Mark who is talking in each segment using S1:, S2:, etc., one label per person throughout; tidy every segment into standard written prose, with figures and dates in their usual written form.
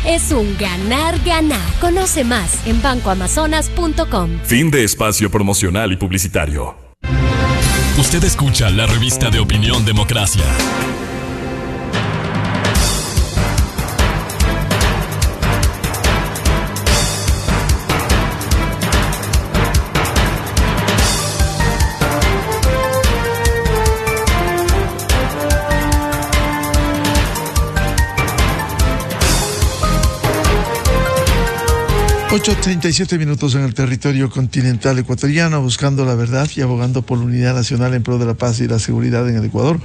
S1: es un ganar-ganar. Conoce más en bancoamazonas.com.
S2: Fin de espacio promocional y publicitario.
S3: Usted escucha la revista de opinión Democracia.
S4: Ocho 37 minutos en el territorio continental ecuatoriano, buscando la verdad y abogando por la unidad nacional en pro de la paz y la seguridad en el Ecuador.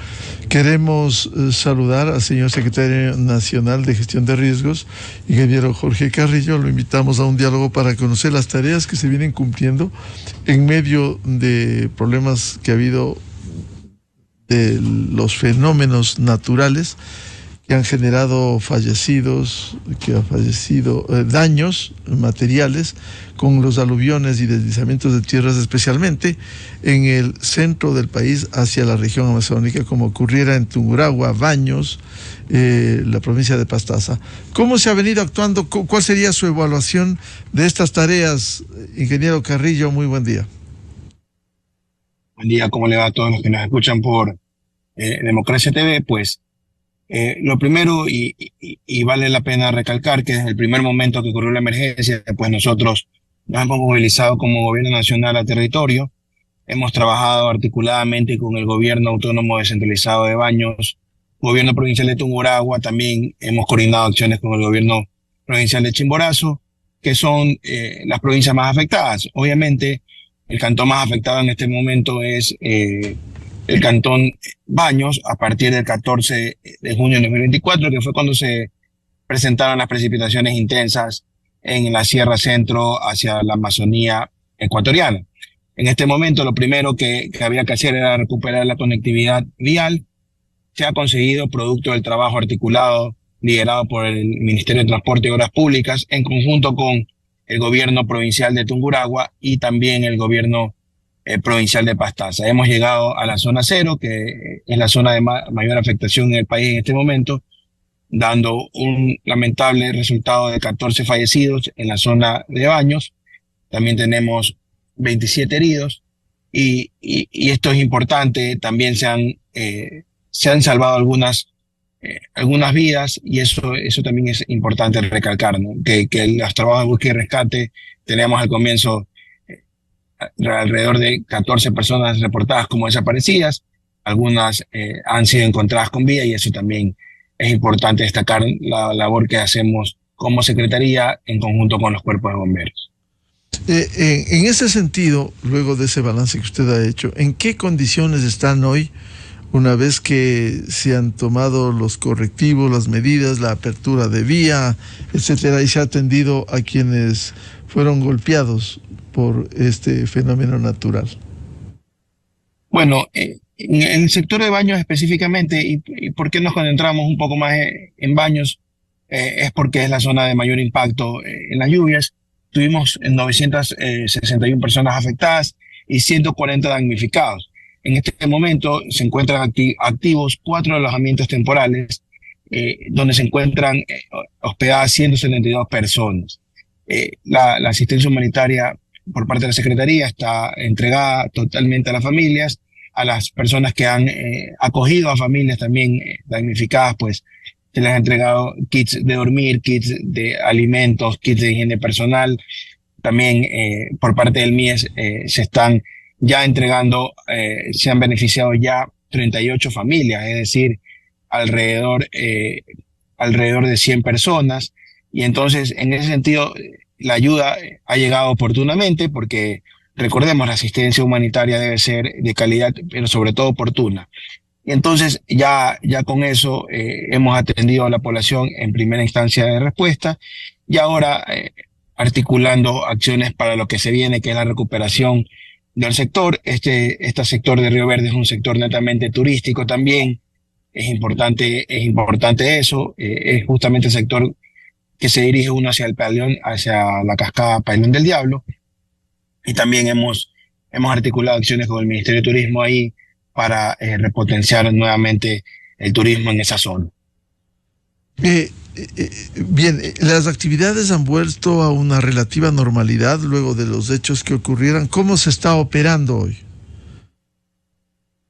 S4: Queremos saludar al señor secretario nacional de gestión de riesgos, ingeniero Jorge Carrillo. Lo invitamos a un diálogo para conocer las tareas que se vienen cumpliendo en medio de problemas que ha habido de los fenómenos naturales que han generado daños materiales con los aluviones y deslizamientos de tierras, especialmente en el centro del país hacia la región amazónica, como ocurriera en Tungurahua, Baños, la provincia de Pastaza. ¿Cómo se ha venido actuando? ¿Cuál sería su evaluación de estas tareas, ingeniero Carrillo? Muy buen día.
S5: Buen día, ¿cómo le va a todos los que nos escuchan por Democracia TV? Pues lo primero, y vale la pena recalcar que desde el primer momento que ocurrió la emergencia, pues nosotros nos hemos movilizado como gobierno nacional a territorio. Hemos trabajado articuladamente con el gobierno autónomo descentralizado de Baños, gobierno provincial de Tungurahua. También hemos coordinado acciones con el gobierno provincial de Chimborazo, que son las provincias más afectadas. Obviamente, el cantón más afectado en este momento es el cantón Baños, a partir del 14 de junio de 2024, que fue cuando se presentaron las precipitaciones intensas en la Sierra Centro hacia la Amazonía ecuatoriana. En este momento, lo primero que había que hacer era recuperar la conectividad vial. Se ha conseguido producto del trabajo articulado liderado por el Ministerio de Transporte y Obras Públicas en conjunto con el gobierno provincial de Tungurahua y también el gobierno provincial de Pastaza. Hemos llegado a la zona cero, que es la zona de mayor afectación en el país en este momento, dando un lamentable resultado de 14 fallecidos en la zona de Baños. También tenemos 27 heridos y esto es importante. También se han salvado algunas vidas, y eso también es importante recalcar, ¿no? Que los trabajos de búsqueda y rescate, teníamos al comienzo alrededor de 14 personas reportadas como desaparecidas. Algunas han sido encontradas con vida, y eso también es importante destacar la labor que hacemos como Secretaría en conjunto con los cuerpos de bomberos.
S4: En ese sentido, luego de ese balance que usted ha hecho, ¿en qué condiciones están hoy, una vez que se han tomado los correctivos, las medidas, la apertura de vía, etcétera, y se ha atendido a quienes fueron golpeados por este fenómeno natural?
S5: Bueno, en el sector de Baños específicamente, y por qué nos concentramos un poco más en Baños, es porque es la zona de mayor impacto en las lluvias. Tuvimos 961 personas afectadas y 140 damnificados. En este momento se encuentran activos 4 alojamientos temporales, donde se encuentran hospedadas 172 personas. La asistencia humanitaria por parte de la Secretaría está entregada totalmente a las familias, a las personas que han acogido a familias también damnificadas, pues se les ha entregado kits de dormir, kits de alimentos, kits de higiene personal. También por parte del MIES se están ya entregando, se han beneficiado ya 38 familias, es decir, alrededor de 100 personas. Y entonces, en ese sentido, la ayuda ha llegado oportunamente, porque recordemos, la asistencia humanitaria debe ser de calidad, pero sobre todo oportuna. Y entonces ya con eso hemos atendido a la población en primera instancia de respuesta, y ahora articulando acciones para lo que se viene, que es la recuperación del sector. Este sector de Río Verde es un sector netamente turístico también. Es importante eso. Es justamente el sector que se dirige uno hacia el Paleón, hacia la cascada Pailón del Diablo. Y también hemos articulado acciones con el Ministerio de Turismo ahí para repotenciar nuevamente el turismo en esa zona.
S4: Bien, las actividades han vuelto a una relativa normalidad luego de los hechos que ocurrieran. ¿Cómo se está operando hoy?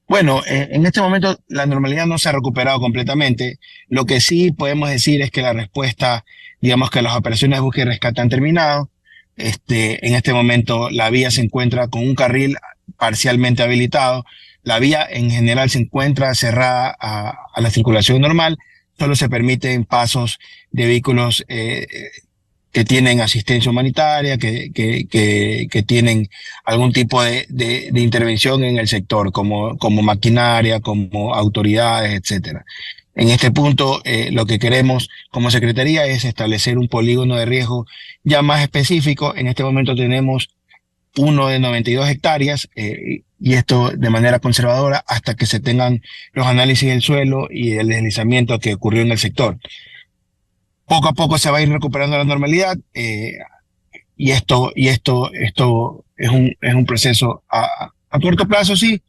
S5: Bueno, en este momento la normalidad no se ha recuperado completamente. Lo que sí podemos decir es que la respuesta, digamos que las operaciones de búsqueda y rescate han terminado. En este momento la vía se encuentra con un carril parcialmente habilitado. La vía en general se encuentra cerrada a la circulación normal. Solo se permiten pasos de vehículos que tienen asistencia humanitaria, que tienen algún tipo de intervención en el sector, como maquinaria, como autoridades, etcétera. En este punto, lo que queremos como Secretaría es establecer un polígono de riesgo ya más específico. En este momento tenemos uno de 92 hectáreas, y esto de manera conservadora hasta que se tengan los análisis del suelo y el deslizamiento que ocurrió en el sector. Poco a poco se va a ir recuperando la normalidad, y esto es un proceso a corto plazo, sí,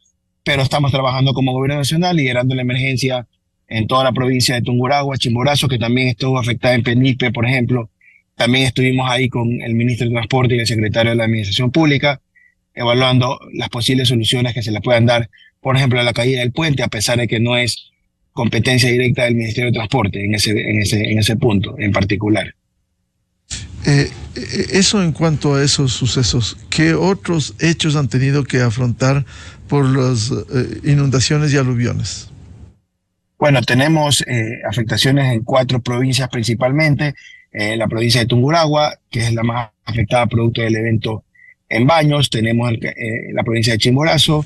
S5: pero estamos trabajando como gobierno nacional, liderando la emergencia en toda la provincia de Tungurahua, Chimborazo, que también estuvo afectada en Penipe, por ejemplo. También estuvimos ahí con el ministro de Transporte y el secretario de la Administración Pública, evaluando las posibles soluciones que se le puedan dar, por ejemplo, a la caída del puente, a pesar de que no es competencia directa del Ministerio de Transporte en ese punto en particular.
S4: Eso en cuanto a esos sucesos, ¿qué otros hechos han tenido que afrontar por las inundaciones y aluviones?
S5: Bueno, tenemos afectaciones en 4 provincias principalmente. La provincia de Tungurahua, que es la más afectada producto del evento en Baños. Tenemos la provincia de Chimborazo,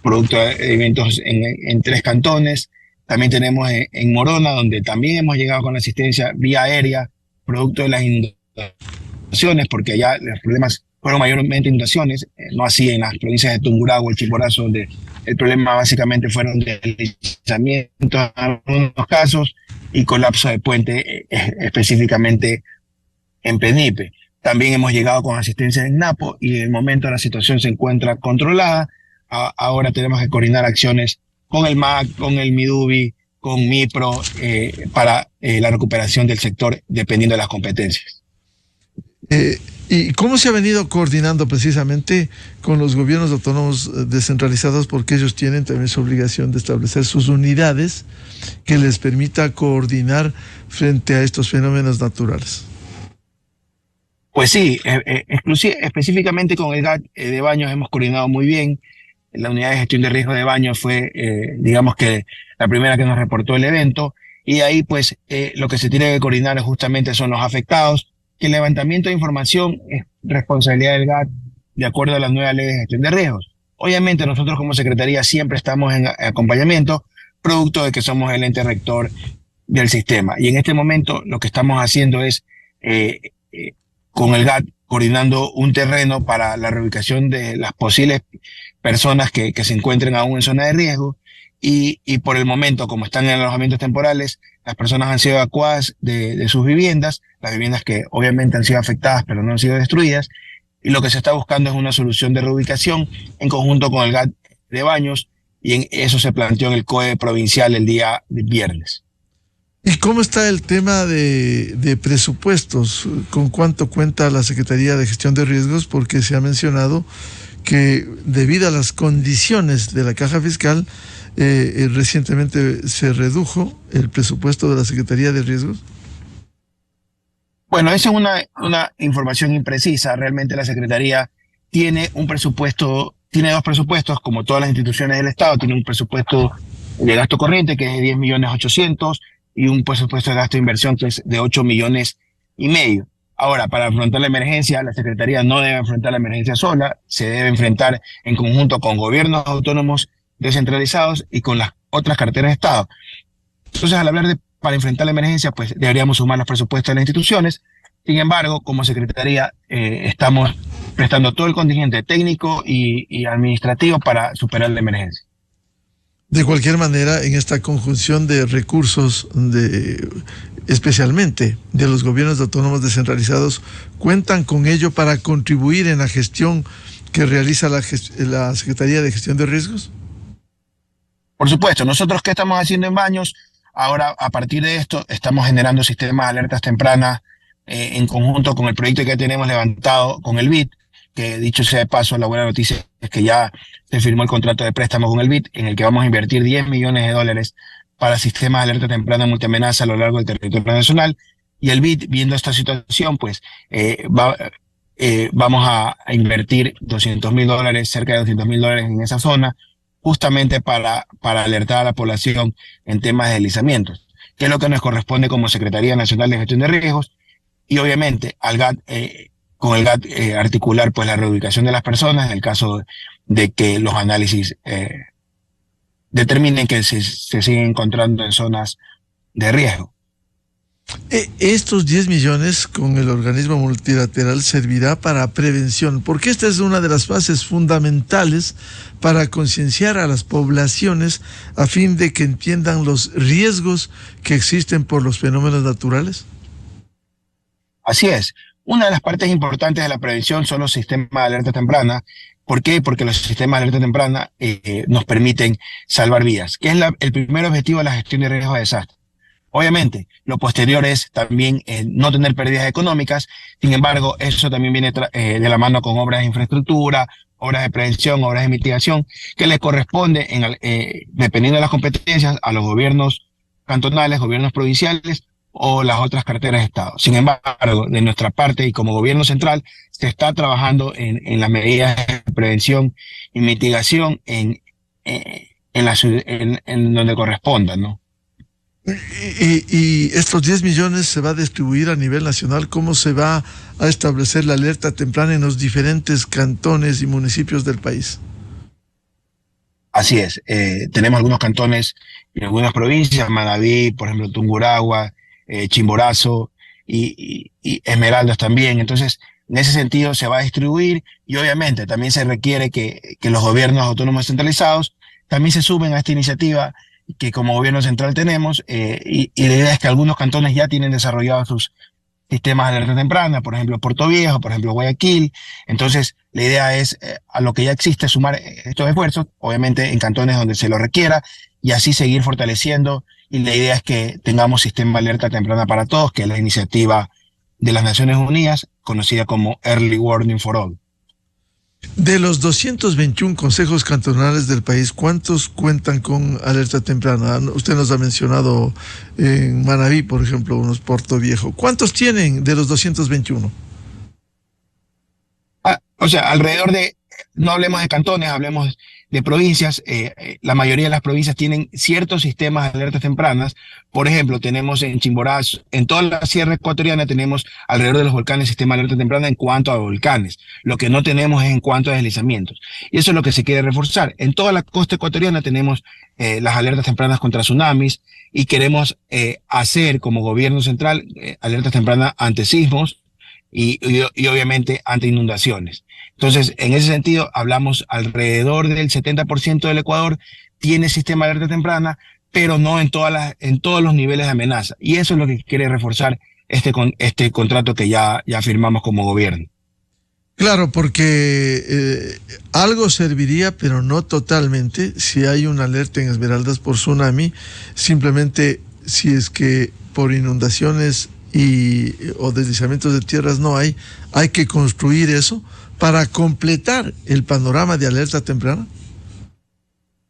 S5: producto de eventos en 3 cantones. También tenemos en Morona, donde también hemos llegado con asistencia vía aérea, producto de las inundaciones, porque allá los problemas fueron mayormente inundaciones, no así en las provincias de Tungurahua y Chimborazo, donde el problema básicamente fueron deslizamientos en algunos casos y colapso de puente, específicamente en Penipe. También hemos llegado con asistencia en Napo y en el momento la situación se encuentra controlada. Ahora tenemos que coordinar acciones con el MAC, con el MIDUBI, con MIPRO, para la recuperación del sector dependiendo de las competencias.
S4: ¿Y cómo se ha venido coordinando precisamente con los gobiernos autónomos descentralizados? Porque ellos tienen también su obligación de establecer sus unidades que les permita coordinar frente a estos fenómenos naturales.
S5: Pues sí, específicamente con el GAT de Baños hemos coordinado muy bien. La unidad de gestión de riesgo de Baños fue, digamos que la primera que nos reportó el evento, y ahí pues lo que se tiene que coordinar justamente son los afectados, que el levantamiento de información es responsabilidad del GAT de acuerdo a la nueva ley de gestión de riesgos. Obviamente nosotros como Secretaría siempre estamos en acompañamiento, producto de que somos el ente rector del sistema. Y en este momento lo que estamos haciendo es con el GAT coordinando un terreno para la reubicación de las posibles personas que se encuentren aún en zona de riesgo, y por el momento, como están en alojamientos temporales, las personas han sido evacuadas de sus viviendas, las viviendas que obviamente han sido afectadas pero no han sido destruidas, y lo que se está buscando es una solución de reubicación en conjunto con el GAT de Baños, y en eso se planteó en el COE provincial el día de viernes.
S4: ¿Y cómo está el tema de presupuestos? ¿Con cuánto cuenta la Secretaría de Gestión de Riesgos? Porque se ha mencionado que debido a las condiciones de la caja fiscal, recientemente se redujo el presupuesto de la Secretaría de Riesgos.
S5: Bueno, esa es una información imprecisa. Realmente la Secretaría tiene un presupuesto, tiene 2 presupuestos, como todas las instituciones del Estado. Tiene un presupuesto de gasto corriente que es de 10.800.000 y un presupuesto de gasto de inversión que es de 8,5 millones. Ahora, para afrontar la emergencia, la Secretaría no debe enfrentar la emergencia sola, se debe enfrentar en conjunto con gobiernos autónomos descentralizados y con las otras carteras de Estado. Entonces, al hablar de para enfrentar la emergencia, pues deberíamos sumar los presupuestos de las instituciones. Sin embargo, como Secretaría, estamos prestando todo el contingente técnico y administrativo para superar la emergencia.
S4: De cualquier manera, en esta conjunción de recursos, especialmente de los gobiernos autónomos descentralizados, ¿cuentan con ello para contribuir en la gestión que realiza la Secretaría de Gestión de Riesgos?
S5: Por supuesto, nosotros ¿qué estamos haciendo en Baños? Ahora, a partir de esto, estamos generando sistemas de alertas tempranas en conjunto con el proyecto que tenemos levantado con el BID, que dicho sea de paso, la buena noticia es que ya se firmó el contrato de préstamo con el BID, en el que vamos a invertir $10 millones para sistemas de alerta temprana multiamenaza a lo largo del territorio nacional. Y el BID, viendo esta situación, pues vamos a invertir $200.000, cerca de $200.000 en esa zona, justamente para alertar a la población en temas de deslizamientos, que es lo que nos corresponde como Secretaría Nacional de Gestión de Riesgos, y obviamente al GAT, con el GAT articular pues la reubicación de las personas en el caso de que los análisis determinen que se siguen encontrando en zonas de riesgo.
S4: Estos 10 millones con el organismo multilateral servirá para prevención, porque esta es una de las fases fundamentales para concienciar a las poblaciones a fin de que entiendan los riesgos que existen por los fenómenos naturales.
S5: Así es. Una de las partes importantes de la prevención son los sistemas de alerta temprana. ¿Por qué? Porque los sistemas de alerta temprana nos permiten salvar vidas, que es el primer objetivo de la gestión de riesgos de desastre. Obviamente, lo posterior es también no tener pérdidas económicas. Sin embargo, eso también viene de la mano con obras de infraestructura, obras de prevención, obras de mitigación, que le corresponde, dependiendo de las competencias, a los gobiernos cantonales, gobiernos provinciales o las otras carteras de Estado. Sin embargo, de nuestra parte y como gobierno central, se está trabajando en las medidas de prevención y mitigación en donde correspondan, ¿no?
S4: Y estos 10 millones se va a distribuir a nivel nacional. ¿Cómo se va a establecer la alerta temprana en los diferentes cantones y municipios del país?
S5: Así es. Tenemos algunos cantones y algunas provincias, Manabí, por ejemplo, Tungurahua, Chimborazo y Esmeraldas también. Entonces, en ese sentido se va a distribuir y obviamente también se requiere que los gobiernos autónomos centralizados también se sumen a esta iniciativa que como gobierno central tenemos, y la idea es que algunos cantones ya tienen desarrollados sus sistemas de alerta temprana, por ejemplo Puerto Viejo, por ejemplo Guayaquil. Entonces la idea es a lo que ya existe sumar estos esfuerzos, obviamente en cantones donde se lo requiera, y así seguir fortaleciendo, y la idea es que tengamos sistema de alerta temprana para todos, que es la iniciativa de las Naciones Unidas, conocida como Early Warning for All.
S4: De los 221 consejos cantonales del país, ¿cuántos cuentan con alerta temprana? Usted nos ha mencionado en Manabí, por ejemplo, unos Puerto Viejo. ¿Cuántos tienen de los 221?
S5: O sea, alrededor de, no hablemos de cantones, hablemos de provincias. La mayoría de las provincias tienen ciertos sistemas de alertas tempranas. Por ejemplo, tenemos en Chimborazo, en toda la sierra ecuatoriana tenemos alrededor de los volcanes sistema de alerta temprana en cuanto a volcanes. Lo que no tenemos es en cuanto a deslizamientos. Y eso es lo que se quiere reforzar. En toda la costa ecuatoriana tenemos las alertas tempranas contra tsunamis, y queremos hacer como gobierno central alertas tempranas ante sismos y obviamente ante inundaciones. Entonces, en ese sentido, hablamos alrededor del 70% del Ecuador tiene sistema de alerta temprana, pero no en todos los niveles de amenaza. Y eso es lo que quiere reforzar este contrato que ya firmamos como gobierno.
S4: Claro, porque algo serviría, pero no totalmente, si hay una alerta en Esmeraldas por tsunami. Simplemente si es que por inundaciones o deslizamientos de tierras no hay que construir eso para completar el panorama de alerta temprana.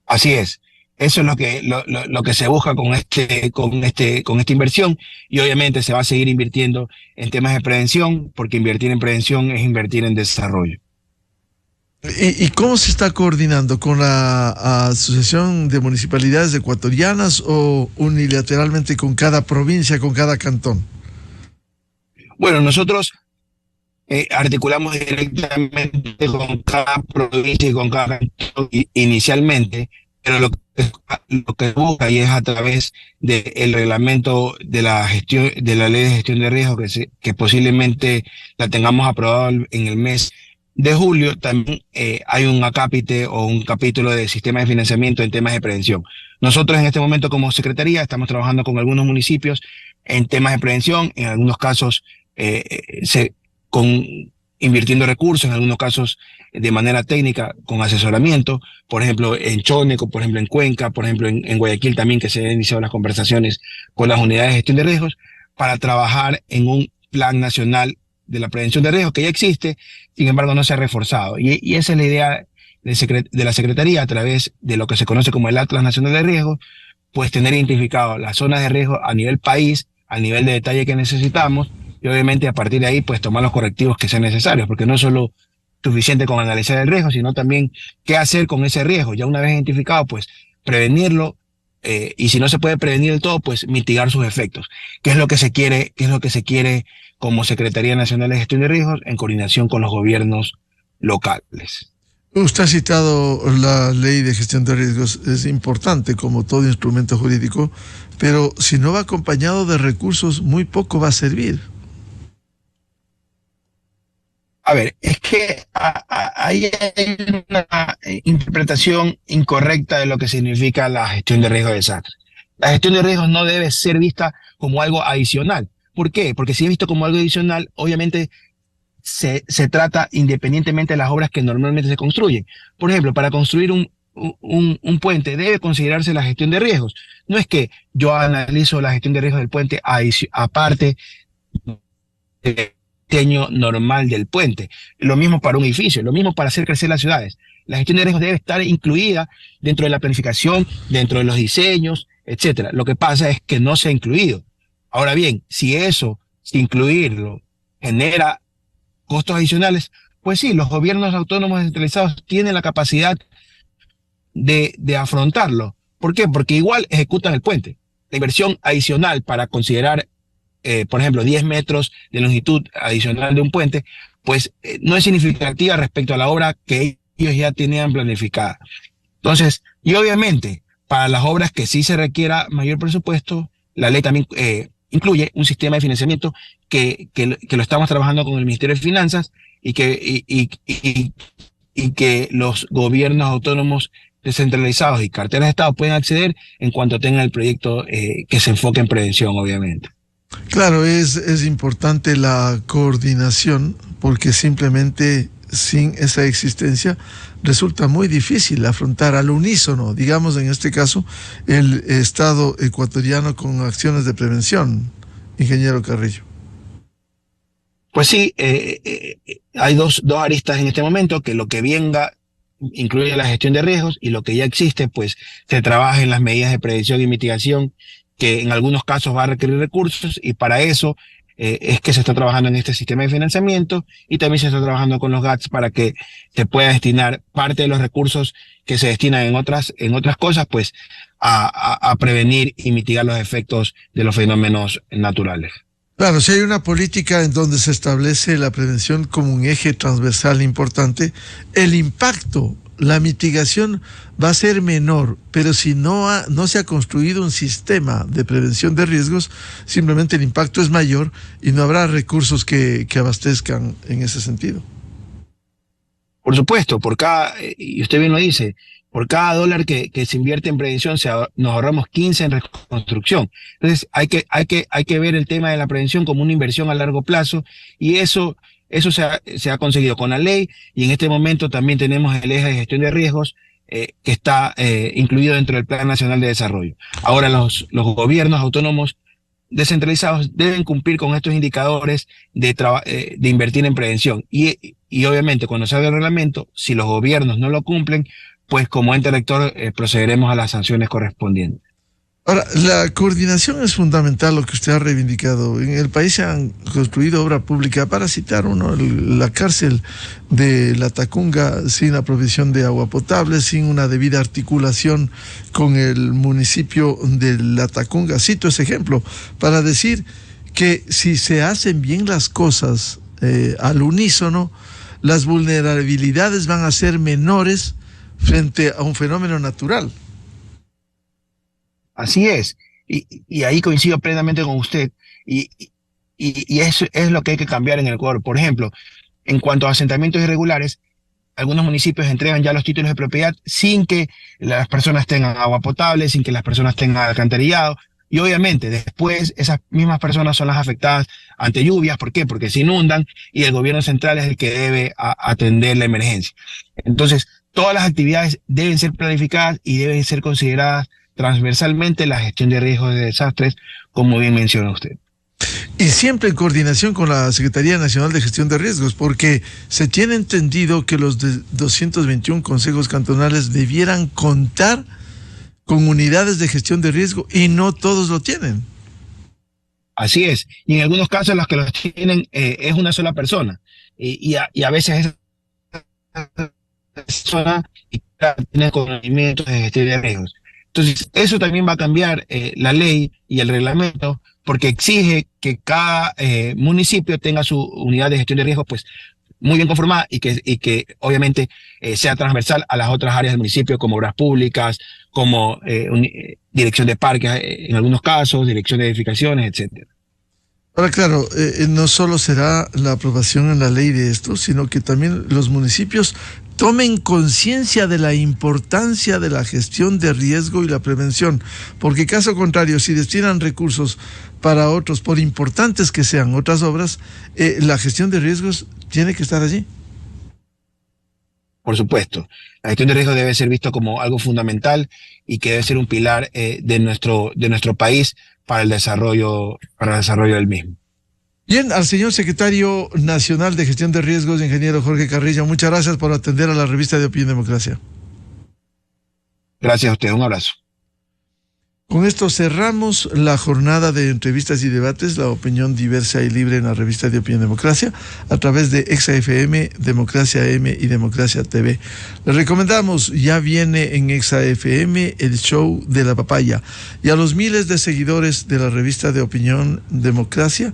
S5: Así es. Eso es lo que se busca con esta inversión, y obviamente se va a seguir invirtiendo en temas de prevención, porque invertir en prevención es invertir en desarrollo.
S4: ¿Y cómo se está coordinando? ¿Con la Asociación de Municipalidades Ecuatorianas o unilateralmente con cada provincia, con cada cantón?
S5: Bueno, nosotros articulamos directamente con cada provincia y con cada cantón inicialmente, pero lo que busca, y es a través del reglamento de la gestión, de la ley de gestión de riesgo, que posiblemente la tengamos aprobado en el mes de julio, también hay un acápite o un capítulo de sistema de financiamiento en temas de prevención. Nosotros en este momento como Secretaría estamos trabajando con algunos municipios en temas de prevención, en algunos casos con invirtiendo recursos, en algunos casos de manera técnica, con asesoramiento, por ejemplo en Choneco, por ejemplo en Cuenca, por ejemplo en Guayaquil también, que se han iniciado las conversaciones con las unidades de gestión de riesgos para trabajar en un plan nacional de la prevención de riesgos que ya existe, sin embargo no se ha reforzado. Y esa es la idea de la Secretaría, a través de lo que se conoce como el Atlas Nacional de Riesgos, pues tener identificado las zonas de riesgo a nivel país, al nivel de detalle que necesitamos, y obviamente a partir de ahí pues tomar los correctivos que sean necesarios, porque no es solo suficiente con analizar el riesgo, sino también qué hacer con ese riesgo. Ya una vez identificado, pues prevenirlo, y si no se puede prevenir del todo, pues mitigar sus efectos. ¿Qué es lo que se quiere como Secretaría Nacional de Gestión de Riesgos en coordinación con los gobiernos locales?
S4: Usted ha citado la ley de gestión de riesgos, es importante como todo instrumento jurídico, pero si no va acompañado de recursos, muy poco va a servir.
S5: A ver, es que ahí hay una interpretación incorrecta de lo que significa la gestión de riesgo de desastre. La gestión de riesgos no debe ser vista como algo adicional. ¿Por qué? Porque si es visto como algo adicional, obviamente se trata independientemente de las obras que normalmente se construyen. Por ejemplo, para construir un puente debe considerarse la gestión de riesgos. No es que yo analizo la gestión de riesgos del puente aparte del diseño normal del puente. Lo mismo para un edificio, lo mismo para hacer crecer las ciudades. La gestión de riesgos debe estar incluida dentro de la planificación, dentro de los diseños, etcétera. Lo que pasa es que no se ha incluido. Ahora bien, si eso, sin incluirlo, genera costos adicionales, pues sí, los gobiernos autónomos descentralizados tienen la capacidad de afrontarlo. ¿Por qué? Porque igual ejecutan el puente. La inversión adicional para considerar, por ejemplo, 10 metros de longitud adicional de un puente, pues no es significativa respecto a la obra que ellos ya tenían planificada. Entonces, y obviamente, para las obras que sí se requiera mayor presupuesto, la ley también incluye un sistema de financiamiento que lo estamos trabajando con el Ministerio de Finanzas y que los gobiernos autónomos descentralizados y carteras de Estado pueden acceder en cuanto tengan el proyecto que se enfoque en prevención, obviamente.
S4: Claro, es importante la coordinación, porque simplemente sin esa existencia resulta muy difícil afrontar al unísono, digamos en este caso, el Estado ecuatoriano con acciones de prevención, ingeniero Carrillo.
S5: Pues sí, hay dos aristas en este momento, que lo que venga incluye la gestión de riesgos, y lo que ya existe, pues se trabaja en las medidas de prevención y mitigación, que en algunos casos va a requerir recursos, y para eso es que se está trabajando en este sistema de financiamiento, y también se está trabajando con los GATS para que se pueda destinar parte de los recursos que se destinan en otras cosas, pues a prevenir y mitigar los efectos de los fenómenos naturales.
S4: Claro, si hay una política en donde se establece la prevención como un eje transversal importante, el impacto, la mitigación va a ser menor, pero si no se ha construido un sistema de prevención de riesgos, simplemente el impacto es mayor y no habrá recursos que abastezcan en ese sentido.
S5: Por supuesto, y usted bien lo dice, por cada dólar que se invierte en prevención nos ahorramos 15 en reconstrucción. Entonces hay que ver el tema de la prevención como una inversión a largo plazo, y eso se ha conseguido con la ley, y en este momento también tenemos el eje de gestión de riesgos que está incluido dentro del Plan Nacional de Desarrollo. Ahora los gobiernos autónomos descentralizados deben cumplir con estos indicadores de invertir en prevención, y obviamente cuando salga el reglamento, si los gobiernos no lo cumplen, pues como ente rector procederemos a las sanciones correspondientes.
S4: Ahora, la coordinación es fundamental, lo que usted ha reivindicado. En el país se han construido obra pública, para citar uno, la cárcel de La Tacunga, sin la provisión de agua potable, sin una debida articulación con el municipio de La Tacunga. Cito ese ejemplo para decir que si se hacen bien las cosas al unísono, las vulnerabilidades van a ser menores frente a un fenómeno natural.
S5: Así es, y ahí coincido plenamente con usted, y eso es lo que hay que cambiar en el Ecuador. Por ejemplo, en cuanto a asentamientos irregulares, algunos municipios entregan ya los títulos de propiedad sin que las personas tengan agua potable, sin que las personas tengan alcantarillado, y obviamente después esas mismas personas son las afectadas ante lluvias. ¿Por qué? Porque se inundan y el gobierno central es el que debe atender la emergencia. Entonces, todas las actividades deben ser planificadas y deben ser consideradas transversalmente la gestión de riesgos de desastres, como bien menciona usted.
S4: Y siempre en coordinación con la Secretaría Nacional de Gestión de Riesgos, porque se tiene entendido que los 221 consejos cantonales debieran contar con unidades de gestión de riesgo y no todos lo tienen.
S5: Así es, y en algunos casos los que los tienen es una sola persona, y a veces esa persona tiene conocimientos de gestión de riesgos. Entonces, eso también va a cambiar la ley y el reglamento, porque exige que cada municipio tenga su unidad de gestión de riesgos pues muy bien conformada y que obviamente sea transversal a las otras áreas del municipio, como obras públicas, como dirección de parques en algunos casos, dirección de edificaciones, etcétera.
S4: Ahora, claro, no solo será la aprobación en la ley de esto, sino que también los municipios tomen conciencia de la importancia de la gestión de riesgo y la prevención, porque caso contrario, si destinan recursos para otros, por importantes que sean otras obras, la gestión de riesgos tiene que estar allí.
S5: Por supuesto, la gestión de riesgos debe ser visto como algo fundamental y que debe ser un pilar de nuestro país para el desarrollo del mismo.
S4: Bien, al señor secretario nacional de gestión de riesgos, ingeniero Jorge Carrillo, muchas gracias por atender a la revista de Opinión Democracia.
S5: Gracias a usted, un abrazo.
S4: Con esto cerramos la jornada de entrevistas y debates, la opinión diversa y libre en la revista de Opinión Democracia, a través de ExaFM, Democracia M y Democracia TV. Les recomendamos, ya viene en ExaFM el show de la papaya. Y a los miles de seguidores de la revista de Opinión Democracia,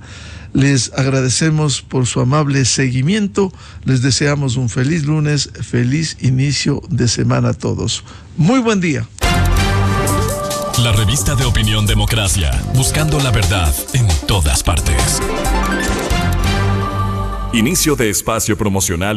S4: les agradecemos por su amable seguimiento. Les deseamos un feliz lunes, feliz inicio de semana a todos. Muy buen día.
S3: La revista de Opinión Democracia, buscando la verdad en todas partes.
S2: Inicio de espacio promocional.